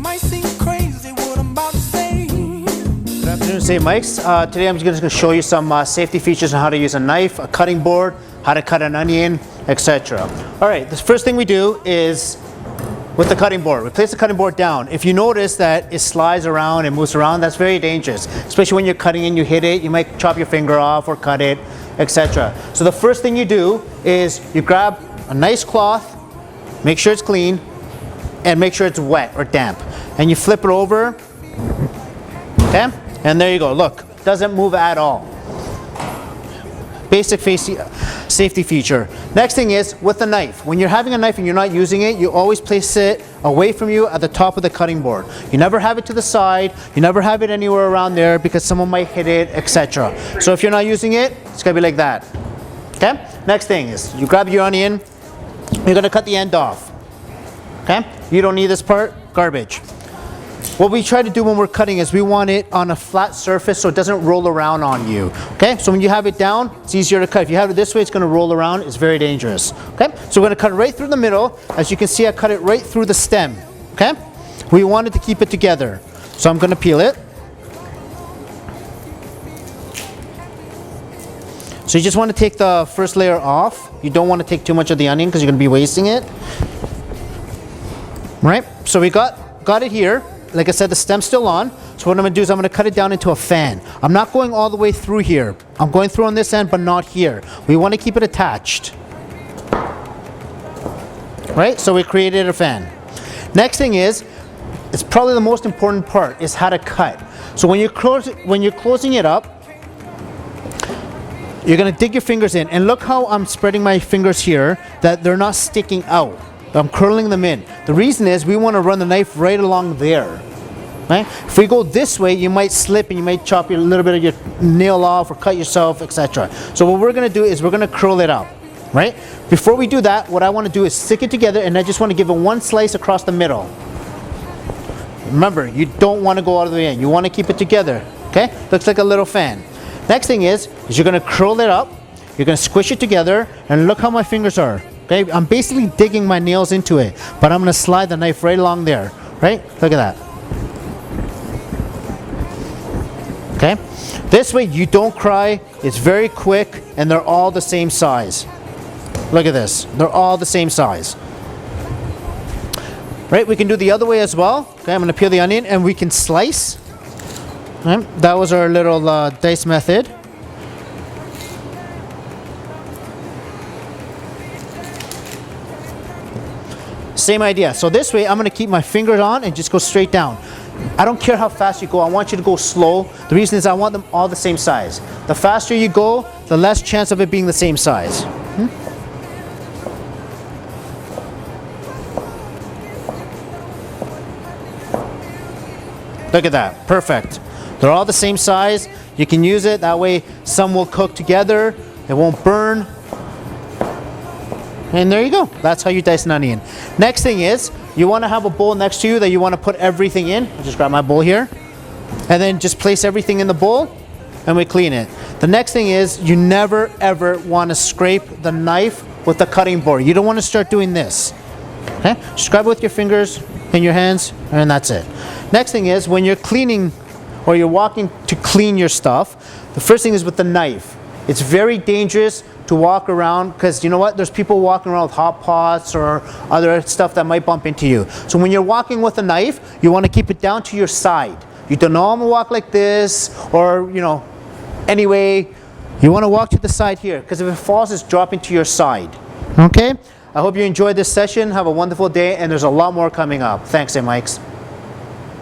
might seem crazy what I'm about to say. Good afternoon, St. Mike's. Today I'm just going to show you some safety features on how to use a knife, a cutting board, how to cut an onion, etc. Alright, the first thing we do is with the cutting board. We place the cutting board down. If you notice that it slides around and moves around, that's very dangerous. Especially when you're cutting and you hit it, you might chop your finger off or cut it, etc. So the first thing you do is you grab a nice cloth, make sure it's clean, and make sure it's wet or damp. And you flip it over, okay? And there you go, look, doesn't move at all. Basic safety feature. Next thing is with the knife. When you're having a knife and you're not using it, you always place it away from you at the top of the cutting board. You never have it to the side, you never have it anywhere around there because someone might hit it, etc. So if you're not using it, it's gonna be like that. Okay? Next thing is you grab your onion, you're gonna cut the end off. Okay? You don't need this part, garbage. What we try to do when we're cutting is we want it on a flat surface so it doesn't roll around on you. Okay, so when you have it down, it's easier to cut. If you have it this way, it's going to roll around. It's very dangerous. Okay, so we're going to cut it right through the middle. As you can see, I cut it right through the stem. Okay, we wanted to keep it together. So I'm going to peel it. So you just want to take the first layer off. You don't want to take too much of the onion because you're going to be wasting it. Right, so we got it here. Like I said, the stem's still on. So what I'm going to do is I'm going to cut it down into a fan. I'm not going all the way through here. I'm going through on this end, but not here. We want to keep it attached. Right? So we created a fan. Next thing is, it's probably the most important part, is how to cut. So when you're closing it up, you're going to dig your fingers in. And look how I'm spreading my fingers here, that they're not sticking out. I'm curling them in. The reason is we want to run the knife right along there. Right? If we go this way, you might slip and you might chop a little bit of your nail off or cut yourself, etc. So what we're going to do is we're going to curl it up. Right? Before we do that, what I want to do is stick it together, and I just want to give it one slice across the middle. Remember, you don't want to go all the way in. You want to keep it together. Okay? Looks like a little fan. Next thing is you're going to curl it up. You're going to squish it together, and look how my fingers are. Okay, I'm basically digging my nails into it, but I'm going to slide the knife right along there. Right? Look at that. Okay? This way you don't cry, it's very quick, and they're all the same size. Look at this. They're all the same size. Right? We can do the other way as well. Okay, I'm going to peel the onion and we can slice. Right? That was our little dice method. Same idea. So this way I'm going to keep my fingers on and just go straight down. I don't care how fast you go. I want you to go slow. The reason is I want them all the same size. The faster you go, the less chance of it being the same size. Look at that. Perfect. They're all the same size. You can use it. That way some will cook together. It won't burn. And there you go. That's how you dice an onion. Next thing is, you want to have a bowl next to you that you want to put everything in. I'll just grab my bowl here. And then just place everything in the bowl and we clean it. The next thing is, you never ever want to scrape the knife with the cutting board. You don't want to start doing this. Okay? Just grab it with your fingers and your hands, and that's it. Next thing is, when you're cleaning or you're walking to clean your stuff, the first thing is with the knife. It's very dangerous to walk around because you know what? There's people walking around with hot pots or other stuff that might bump into you. So when you're walking with a knife, you want to keep it down to your side. You don't normally walk like this or, you know, anyway, you want to walk to the side here because if it falls, it's dropping to your side. Okay? I hope you enjoyed this session. Have a wonderful day, and there's a lot more coming up. Thanks, St. Mike's.